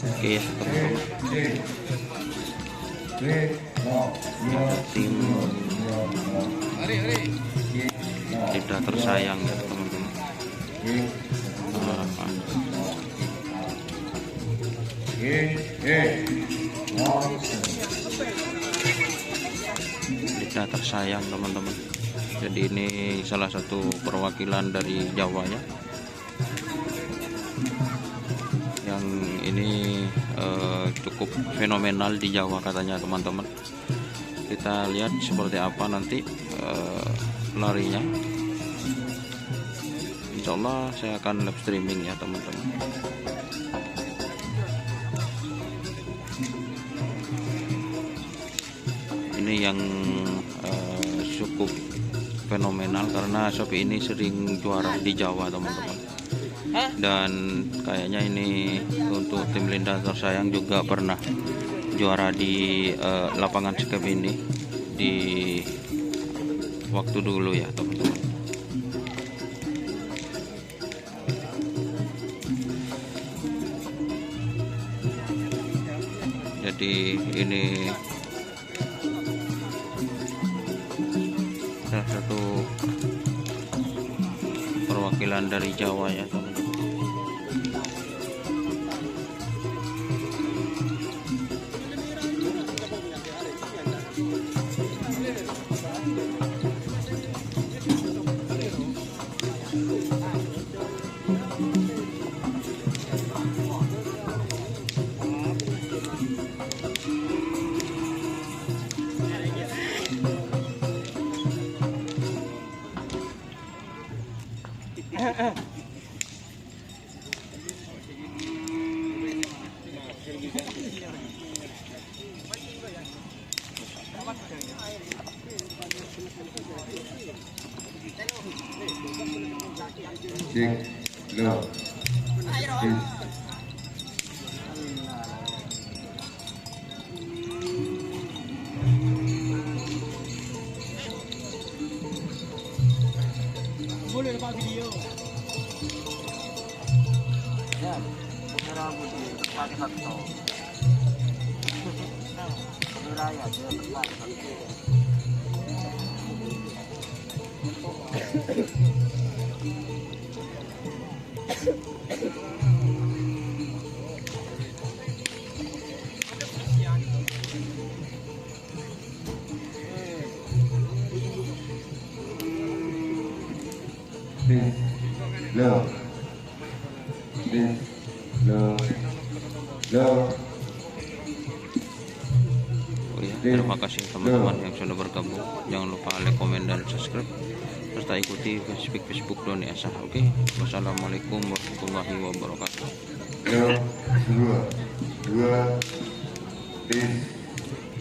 Oke ya teman-teman, tim lidah tersayang ya teman-teman. Lidah tersayang teman-teman. Jadi ini salah satu perwakilan dari Jawa ya, yang ini cukup fenomenal di Jawa katanya teman-teman. Kita lihat seperti apa nanti larinya. Insya Allah saya akan live streaming ya teman-teman. Ini yang cukup fenomenal karena Shopee ini sering juara di Jawa teman-teman. Dan kayaknya ini untuk tim lidah tersayang juga pernah juara di lapangan skep ini di waktu dulu ya teman-teman. Jadi ini salah satu perwakilan dari Jawa ya teman-teman. Boleh lepas video. Ya, rambut pakai satu. Raya dia pakai satu. Oh ya, terima kasih teman-teman yang sudah bergabung. Jangan lupa like, komen, dan subscribe serta ikuti Facebook Doni Asah. Oke, wassalamualaikum warahmatullahi wabarakatuh. Dua, peace.